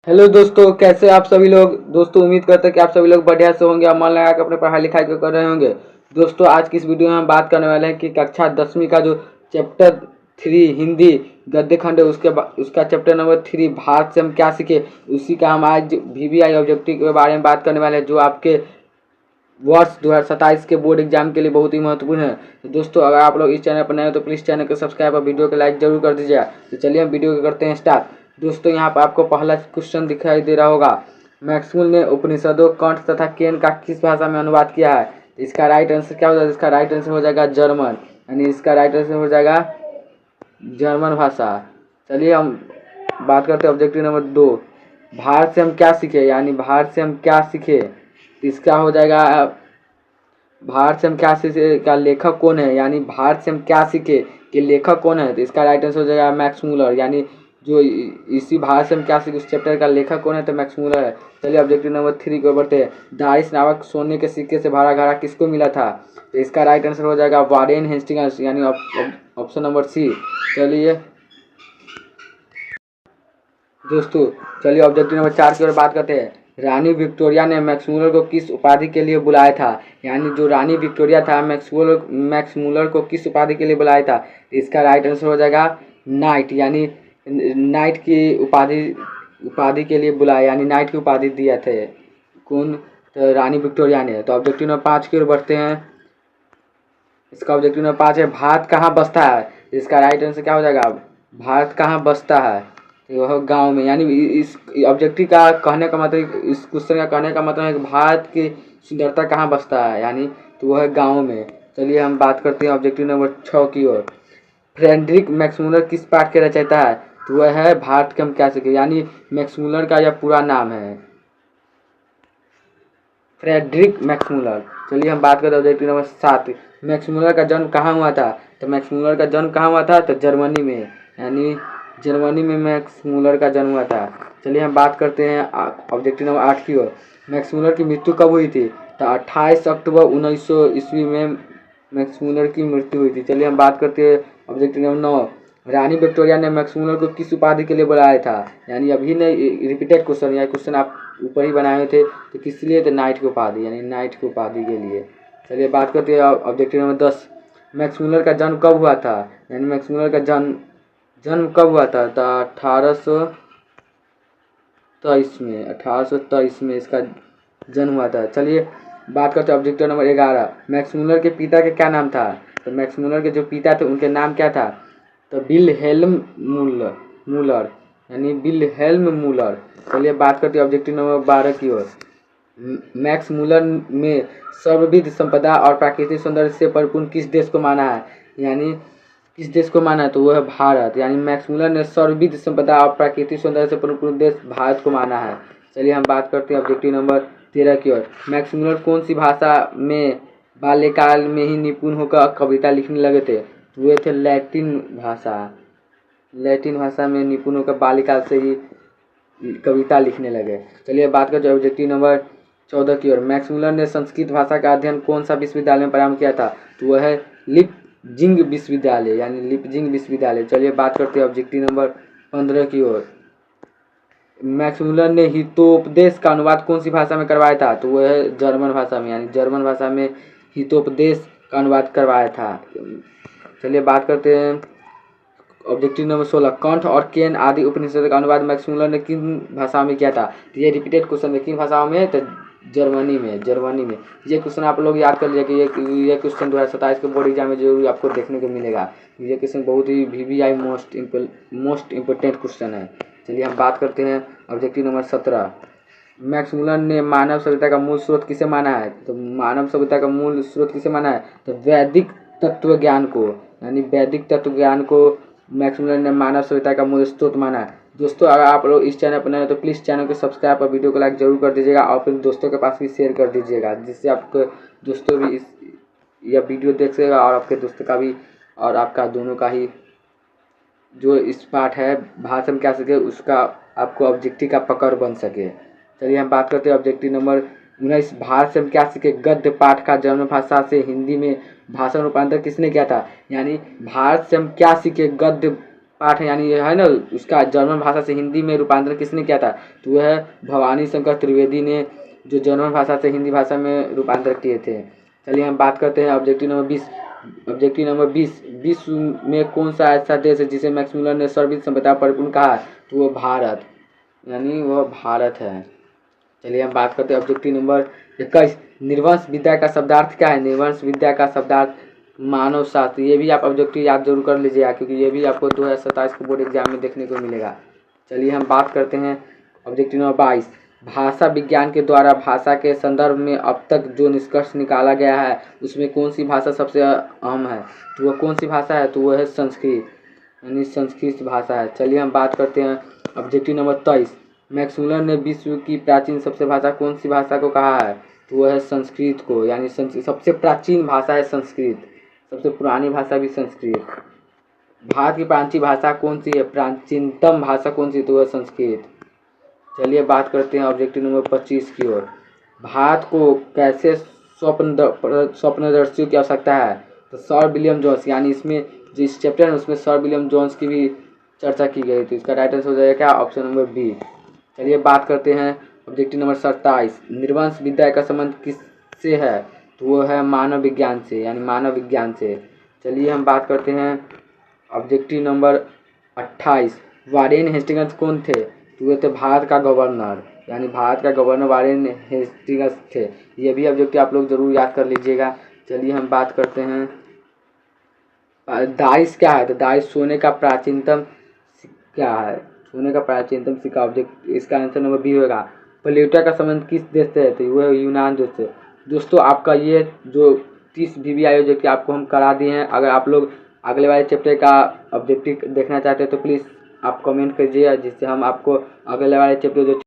Hello दोस्तों, कैसे आप सभी लोग। दोस्तों उम्मीद करते हैं कि आप सभी लोग बढ़िया से होंगे और मन लगा कर अपने पढ़ाई लिखाई को कर रहे होंगे। दोस्तों आज की इस वीडियो में हम बात करने वाले हैं कि कक्षा 10वीं का जो चैप्टर 3 हिंदी गद्य खंड है उसका चैप्टर नंबर 3 भारत से हम क्या सीखे, उसी का हम आज VVI ऑब्जेक्टिव के बारे में बात करने वाले हैं, जो आपके वर्ष 2027 के बोर्ड एग्जाम के लिए बहुत ही महत्वपूर्ण है। तो दोस्तों अगर आप लोग इस चैनल पर नए हो तो प्लीज़ चैनल को सब्सक्राइब और वीडियो को लाइक जरूर कर दीजिएगा। तो चलिए हम वीडियो को करते हैं स्टार्ट। दोस्तों यहाँ पर आपको पहला क्वेश्चन दिखाई दे रहा होगा, मैक्सवेल ने उपनिषदों कंठ तथा केन का किस भाषा में अनुवाद किया है। तो इसका राइट आंसर क्या हो जाएगा, इसका राइट आंसर हो जाएगा जर्मन, यानी इसका राइट आंसर हो जाएगा जर्मन भाषा। चलिए हम बात करते हैं ऑब्जेक्टिव नंबर 2, भारत से हम क्या सीखे, यानी भारत से हम क्या सीखे। तो इसका हो जाएगा भारत से हम क्या सीखे का लेखक कौन है, यानी भारत से हम क्या सीखे कि लेखक कौन है। तो इसका राइट आंसर हो जाएगा मैक्स मूलर, यानी जो इसी भारत से हम क्या सीखे उस चैप्टर का लेखक कौन है, तो मैक्स मूलर है। चलिए ऑब्जेक्टिव नंबर 3 को बढ़ते हैं, दारिस नामक सोने के सिक्के से भरा घड़ा किसको मिला था। तो इसका राइट आंसर हो जाएगा वारेन हेस्टिंग्स, यानी ऑप्शन नंबर सी। चलिए दोस्तों चलिए ऑब्जेक्टिव नंबर 4 की ओर बात करते हैं, रानी विक्टोरिया ने मैक्समूलर को किस उपाधि के लिए बुलाया था। यानी जो रानी विक्टोरिया था मैक्समूलर को किस उपाधि के लिए बुलाया था। इसका राइट आंसर हो जाएगा नाइट, यानी नाइट की उपाधि के लिए बुलाया, यानी नाइट की उपाधि दिया थे कौन, तो रानी विक्टोरिया ने। तो ऑब्जेक्टिव नंबर 5 की ओर बढ़ते हैं, इसका ऑब्जेक्टिव नंबर 5 है, भारत कहाँ बसता है। इसका राइट आंसर क्या हो जाएगा, भारत कहाँ बसता है, वह गांव में। यानी इस ऑब्जेक्टिव का कहने का मतलब, इस क्वेश्चन का कहने का मतलब है कि भारत की सुंदरता कहाँ बसता है, यानी तो वह गांव में। चलिए हम बात करते हैं ऑब्जेक्टिव नंबर 6 की ओर, फ्रेडरिक मैक्समूलर किस पाठ के रचयिता है। तो वह है भारत के हम क्या सीखे, यानी मैक्समूलर का यह पूरा नाम है फ्रेडरिक मैक्समूलर। चलिए हम बात करते हैं ऑब्जेक्टिव नंबर 7, मैक्समूलर का जन्म कहाँ हुआ था। तो मैक्समूलर का जन्म कहाँ हुआ था, तो जर्मनी में, यानी जर्मनी में मैक्समूलर का जन्म हुआ था। चलिए हम बात करते हैं ऑब्जेक्टिव नंबर 8 की ओर, मैक्समूलर की मृत्यु कब हुई थी। तो 28 अक्टूबर 1900 ईस्वी में मैक्समूलर की मृत्यु हुई थी। चलिए हम बात करते हैं ऑब्जेक्टिव नंबर 9, रानी विक्टोरिया ने मैक्समूलर को किस उपाधि के लिए बुलाया था। यानी अभी ने रिपीटेड क्वेश्चन, या क्वेश्चन आप ऊपर ही बनाए हुए थे, तो किस लिए, तो नाइट की उपाधि, यानी नाइट की उपाधि के लिए। चलिए बात करते हैं ऑब्जेक्टिव नंबर 10, मैक्समूलर का जन्म कब हुआ था। यानी मैक्समूलर का जन्म कब हुआ था, तो 1823 में इसका जन्म हुआ था। चलिए बात करते हैं ऑब्जेक्टिव नंबर 11, मैक्समूलर के पिता का क्या नाम था। तो मैक्समूलर के जो पिता थे उनके नाम क्या था, तो विल्हेल्म मूलर, यानी विल्हेल्म मूलर। चलिए बात करते हैं ऑब्जेक्टिव नंबर 12 की ओर, मैक्स मूलर में सर्वविध संपदा और प्राकृतिक सौंदर्य से परिपूर्ण किस देश को माना है। यानी किस देश को माना है, तो वह है भारत, यानी मैक्स मूलर ने सर्वविध संपदा और प्राकृतिक सौंदर्य से परिपूर्ण देश भारत को माना है। चलिए हम बात करते हैं ऑब्जेक्टिव नंबर 13 की ओर, मैक्स मूलर कौन सी भाषा में बाल्यकाल में ही निपुण होकर कविता लिखने लगे थे। तो वे थे लैटिन भाषा में निपुण होकर बाल्यकाल से ही कविता लिखने लगे। चलिए बात करते हैं ऑब्जेक्टिव नंबर 14 की ओर, मैक्समूलर ने संस्कृत भाषा का अध्ययन कौन सा विश्वविद्यालय में प्रारंभ किया था। तो वह है लिपजिंग विश्वविद्यालय, यानी लिपजिंग विश्वविद्यालय। चलिए बात करते हैं ऑब्जेक्टिव नंबर 15 की ओर, मैक्समूलर ने हितोपदेश का अनुवाद कौन सी भाषा में करवाया था। तो वह है जर्मन भाषा में, यानी जर्मन भाषा में हितोपदेश का अनुवाद करवाया था। चलिए बात करते हैं ऑब्जेक्टिव नंबर 16, कंठ और केन आदि उपनिषद का अनुवाद मैक्समूलर ने किन भाषाओं में किया था। तो ये रिपीटेड क्वेश्चन है, किन भाषाओं में, तो जर्मनी में। ये क्वेश्चन आप लोग याद कर लीजिए कि ये क्वेश्चन 2027 के बोर्ड एग्जाम में जरूर आपको देखने को मिलेगा। ये क्वेश्चन बहुत ही VVI मोस्ट इम्पोर्टेंट क्वेश्चन है। चलिए हम बात करते हैं ऑब्जेक्टिव नंबर 17, मैक्समूलर ने मानव सभ्यता का मूल स्रोत किसे माना है। तो मानव सभ्यता का मूल स्रोत किसे माना है, तो वैदिक तत्व ज्ञान को, यानी वैदिक तत्व ज्ञान को मैक्समूलर ने मानव सभ्यता का मूल स्रोत माना है। दोस्तों अगर आप लोग इस चैनल पर नए हो तो प्लीज़ चैनल को सब्सक्राइब और वीडियो को लाइक जरूर कर दीजिएगा, और अपने दोस्तों के पास भी शेयर कर दीजिएगा, जिससे आपके दोस्तों भी इस यह वीडियो देख सकेगा, और आपके दोस्तों का भी और आपका दोनों का ही जो इस पाठ है भाषा में क्या सके उसका आपको ऑब्जेक्टिव का पकड़ बन सके। चलिए हम बात करते हैं ऑब्जेक्टिव नंबर 19, भारत से हम क्या सीखे, गद्य पाठ का जर्मन भाषा से हिंदी में भाषा रूपांतर किसने किया था। यानी भारत से हम क्या सीखे गद्य पाठ है, यानी ये है ना, उसका जर्मन भाषा से हिंदी में रूपांतरण किसने किया था? तो वह भवानी शंकर त्रिवेदी ने, जो जर्मन भाषा से हिंदी भाषा में रूपांतर किए थे। चलिए हम बात करते हैं ऑब्जेक्टिव नंबर 20। ऑब्जेक्टिव नंबर 20, विश्व में कौन सा ऐसा देश है जिसे मैक्स मुलर ने सर्वविध सभ्यता परिपूर्ण कहा? तो वो भारत, यानी वह भारत है। चलिए हम बात करते हैं ऑब्जेक्टिव नंबर 21। निर्वंश विद्या का शब्दार्थ क्या है? निर्वंश विद्या का शब्दार्थ मानव शास्त्र। ये भी आप ऑब्जेक्टिव याद जरूर कर लीजिएगा, क्योंकि ये भी आपको 2027 के बोर्ड एग्जाम में देखने को मिलेगा। चलिए हम बात करते हैं ऑब्जेक्टिव नंबर 22। भाषा विज्ञान के द्वारा भाषा के संदर्भ में अब तक जो निष्कर्ष निकाला गया है, उसमें कौन सी भाषा सबसे अहम है? तो वह कौन सी भाषा है? तो वह है संस्कृत, यानी संस्कृत भाषा है। चलिए हम बात करते हैं ऑब्जेक्टिव नंबर 23। मैक्स मुलर ने विश्व की प्राचीन सबसे भाषा कौन सी भाषा को कहा है? तो वह है संस्कृत को, यानी सबसे प्राचीन भाषा है संस्कृत, सबसे पुरानी भाषा भी संस्कृत। भारत की प्राचीन भाषा कौन सी है? प्राचीनतम भाषा कौन सी? तो वह संस्कृत। चलिए बात करते हैं ऑब्जेक्टिव नंबर 25 की ओर। भारत को कैसे स्वप्नदर्शियों की आवश्यकता है? तो सर विलियम जोन्स, यानी इसमें जो इस चैप्टर है उसमें सर विलियम जोन्स की भी चर्चा की गई थी। इसका राइट आंसर हो जाएगा क्या? Option number B. चलिए बात करते हैं ऑब्जेक्टिव नंबर 27। निर्वंश विद्या का संबंध किससे है? तो वो है मानव विज्ञान से, यानी मानव विज्ञान से। चलिए हम बात करते हैं ऑब्जेक्टिव नंबर 28। वारेन हेस्टिंग्स कौन थे? तो वे थे भारत का गवर्नर, यानी भारत का गवर्नर वारेन हेस्टिंग्स थे। ये भी ऑब्जेक्टिव आप लोग जरूर याद कर लीजिएगा। चलिए हम बात करते हैं दाइस क्या है? तो दाइस सोने का प्राचीनतम क्या है? सोने का प्राचीनतम सिक्का। ऑब्जेक्ट इसका आंसर नंबर बी होगा। प्लेटो का संबंध किस देश से है? तो वह यूनान देश से। दोस्तों आपका ये जो 30 VBI ऑब्जेक्टिव आपको हम करा दिए हैं। अगर आप लोग अगले वाले चैप्टर का ऑब्जेक्टिव देखना चाहते हैं तो प्लीज़ आप कमेंट कीजिए, जिससे हम आपको अगले वाले चैप्टर जो